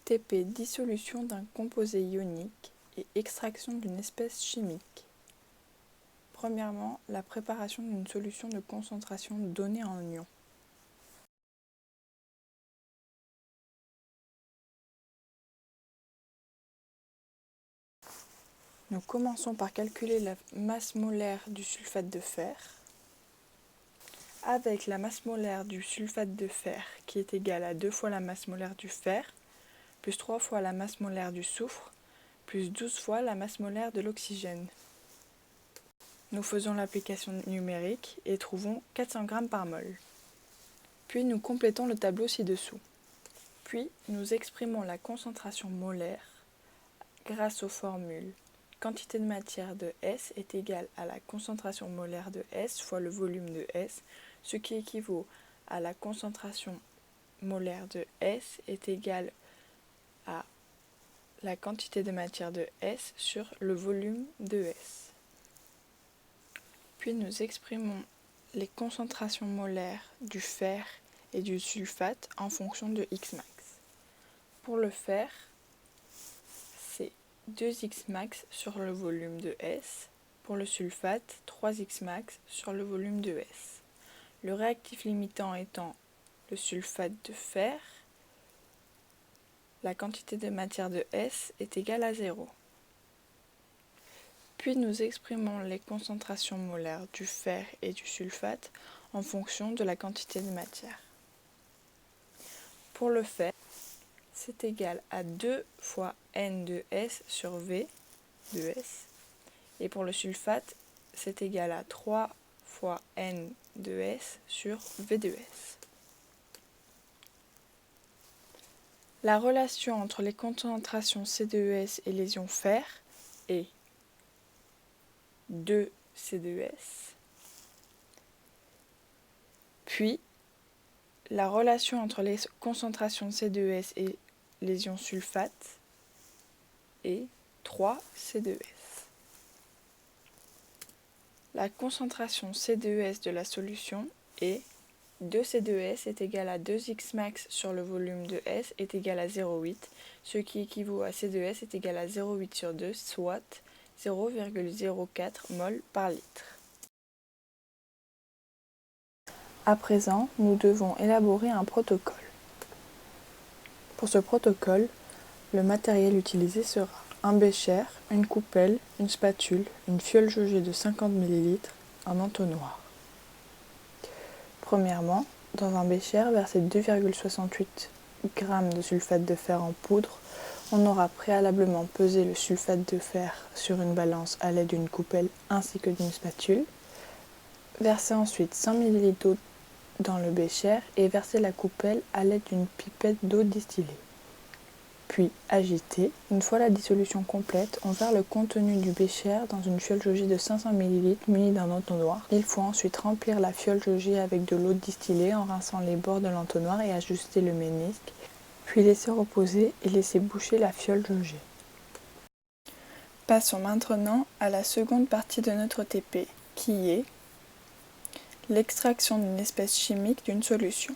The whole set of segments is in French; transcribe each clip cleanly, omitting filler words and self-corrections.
TP, dissolution d'un composé ionique et extraction d'une espèce chimique. Premièrement, la préparation d'une solution de concentration donnée en ion. Nous commençons par calculer la masse molaire du sulfate de fer. Avec la masse molaire du sulfate de fer qui est égale à 2 fois la masse molaire du fer, plus 3 fois la masse molaire du soufre, plus 12 fois la masse molaire de l'oxygène. Nous faisons l'application numérique et trouvons 400 g par mol. Puis nous complétons le tableau ci-dessous. Puis nous exprimons la concentration molaire grâce aux formules. Quantité de matière de S est égale à la concentration molaire de S fois le volume de S, ce qui équivaut à la concentration molaire de S est égale à la quantité de matière de S sur le volume de S. Puis nous exprimons les concentrations molaires du fer et du sulfate en fonction de Xmax. Pour le fer, c'est 2Xmax sur le volume de S. Pour le sulfate, 3Xmax sur le volume de S. Le réactif limitant étant le sulfate de fer, la quantité de matière de S est égale à 0. Puis nous exprimons les concentrations molaires du fer et du sulfate en fonction de la quantité de matière. Pour le fer, c'est égal à 2 fois N de S sur V de S. Et pour le sulfate, c'est égal à 3 fois N de S sur V de S. La relation entre les concentrations C2S et les ions fer est 2 C2S, puis la relation entre les concentrations C2S et les ions sulfate est 3 C2S. La concentration C2S de la solution est 2 C2S est égal à 2Xmax sur le volume de S est égal à 0,8, ce qui équivaut à C2S est égal à 0,8 sur 2, soit 0,04 mol par litre. À présent, nous devons élaborer un protocole. Pour ce protocole, le matériel utilisé sera un bécher, une coupelle, une spatule, une fiole jaugée de 50 ml, un entonnoir. Premièrement, dans un bécher, versez 2,68 g de sulfate de fer en poudre. On aura préalablement pesé le sulfate de fer sur une balance à l'aide d'une coupelle ainsi que d'une spatule. Versez ensuite 100 ml d'eau dans le bécher et versez la coupelle à l'aide d'une pipette d'eau distillée. Puis agitez. Une fois la dissolution complète, on verse le contenu du bécher dans une fiole jaugée de 500 ml munie d'un entonnoir. Il faut ensuite remplir la fiole jaugée avec de l'eau distillée en rinçant les bords de l'entonnoir et ajuster le ménisque, puis laisser reposer et laisser boucher la fiole jaugée. Passons maintenant à la seconde partie de notre TP, qui est l'extraction d'une espèce chimique d'une solution.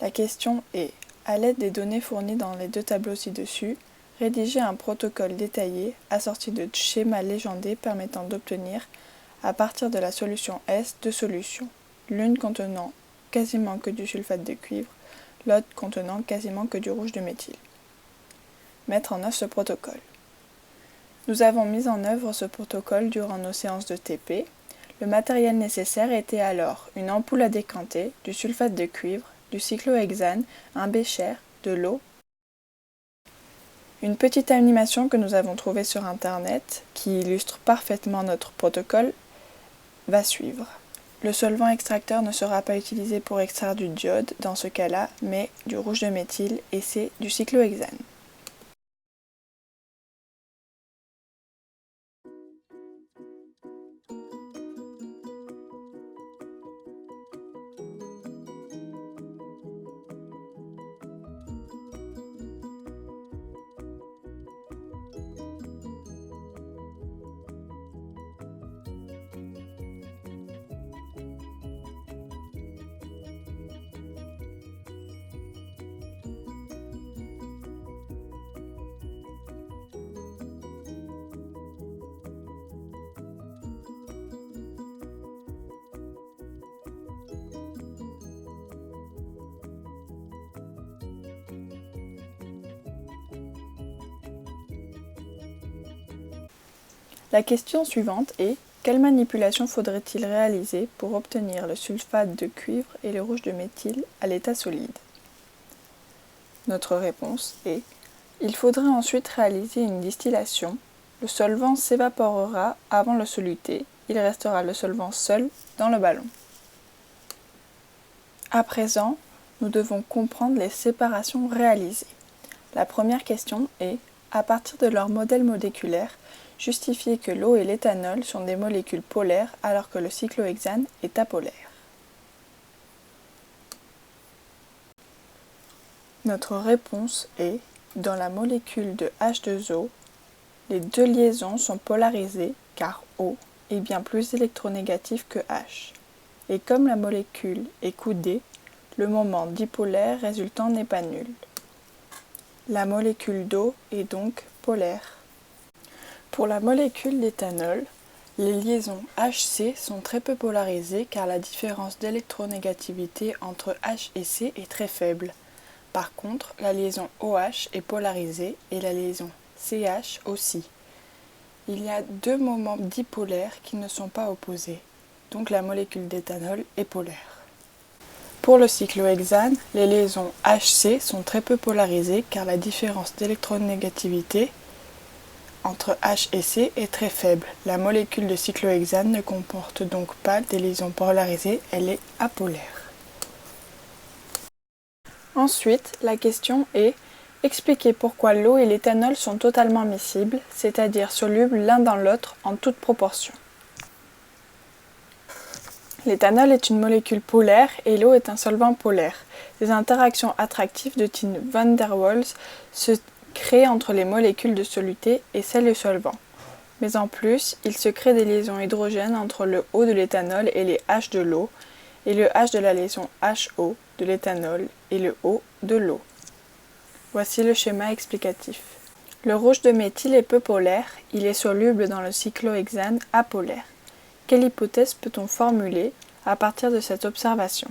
La question est: à l'aide des données fournies dans les deux tableaux ci-dessus, rédigez un protocole détaillé assorti de schémas légendés permettant d'obtenir, à partir de la solution S, deux solutions, l'une contenant quasiment que du sulfate de cuivre, l'autre contenant quasiment que du rouge de méthyle. Mettre en œuvre ce protocole. Nous avons mis en œuvre ce protocole durant nos séances de TP. Le matériel nécessaire était alors une ampoule à décanter, du sulfate de cuivre, du cyclohexane, un bécher, de l'eau. Une petite animation que nous avons trouvée sur internet, qui illustre parfaitement notre protocole, va suivre. Le solvant extracteur ne sera pas utilisé pour extraire du diode dans ce cas-là, mais du rouge de méthyle et c'est du cyclohexane. La question suivante est: quelle manipulation faudrait-il réaliser pour obtenir le sulfate de cuivre et le rouge de méthyle à l'état solide? Notre réponse est: il faudrait ensuite réaliser une distillation. Le solvant s'évaporera avant le soluté, il restera le solvant seul dans le ballon. À présent, nous devons comprendre les séparations réalisées. La première question est: à partir de leur modèle moléculaire, justifier que l'eau et l'éthanol sont des molécules polaires alors que le cyclohexane est apolaire. Notre réponse est: dans la molécule de H2O, les deux liaisons sont polarisées car O est bien plus électronégatif que H. Et comme la molécule est coudée, le moment dipolaire résultant n'est pas nul. La molécule d'eau est donc polaire. Pour la molécule d'éthanol, les liaisons HC sont très peu polarisées car la différence d'électronégativité entre H et C est très faible. Par contre, la liaison OH est polarisée et la liaison CH aussi. Il y a deux moments dipolaires qui ne sont pas opposés, donc la molécule d'éthanol est polaire. Pour le cyclohexane, les liaisons HC sont très peu polarisées car la différence d'électronégativité entre H et C est très faible. La molécule de cyclohexane ne comporte donc pas des liaisons polarisées, elle est apolaire. Ensuite, la question est: expliquer pourquoi l'eau et l'éthanol sont totalement miscibles, c'est-à-dire solubles l'un dans l'autre en toute proportion. L'éthanol est une molécule polaire et l'eau est un solvant polaire. Des interactions attractives de type van der Waals se créent entre les molécules de soluté et celles du solvant. Mais en plus, il se crée des liaisons hydrogènes entre le O de l'éthanol et les H de l'eau, et le H de la liaison HO de l'éthanol et le O de l'eau. Voici le schéma explicatif. Le rouge de méthyle est peu polaire, il est soluble dans le cyclohexane apolaire. Quelle hypothèse peut-on formuler à partir de cette observation?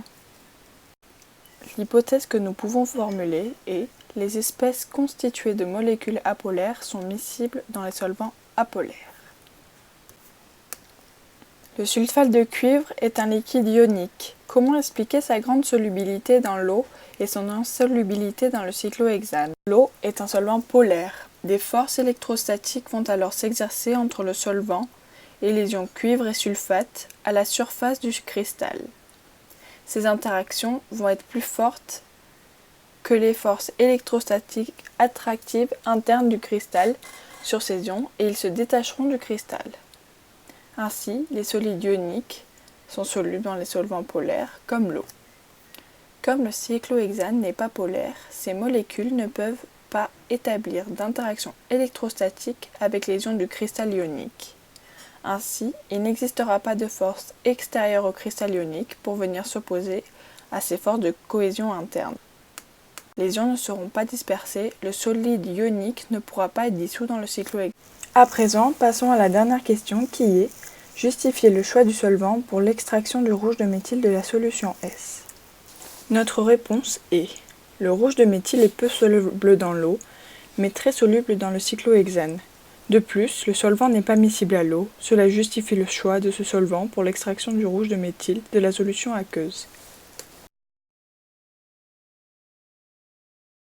L'hypothèse que nous pouvons formuler est: les espèces constituées de molécules apolaires sont miscibles dans les solvants apolaires. Le sulfate de cuivre est un liquide ionique. Comment expliquer sa grande solubilité dans l'eau et son insolubilité dans le cyclohexane? L'eau est un solvant polaire. Des forces électrostatiques vont alors s'exercer entre le solvant et les ions cuivre et sulfate à la surface du cristal. Ces interactions vont être plus fortes que les forces électrostatiques attractives internes du cristal sur ces ions et ils se détacheront du cristal. Ainsi, les solides ioniques sont solubles dans les solvants polaires comme l'eau. Comme le cyclohexane n'est pas polaire, ces molécules ne peuvent pas établir d'interaction électrostatique avec les ions du cristal ionique. Ainsi, il n'existera pas de force extérieure au cristal ionique pour venir s'opposer à ces forces de cohésion interne. Les ions ne seront pas dispersés, le solide ionique ne pourra pas être dissous dans le cyclohexane. À présent, passons à la dernière question qui est: justifier le choix du solvant pour l'extraction du rouge de méthyle de la solution S. Notre réponse est: le rouge de méthyle est peu soluble dans l'eau, mais très soluble dans le cyclohexane. De plus, le solvant n'est pas miscible à l'eau, cela justifie le choix de ce solvant pour l'extraction du rouge de méthyle de la solution aqueuse.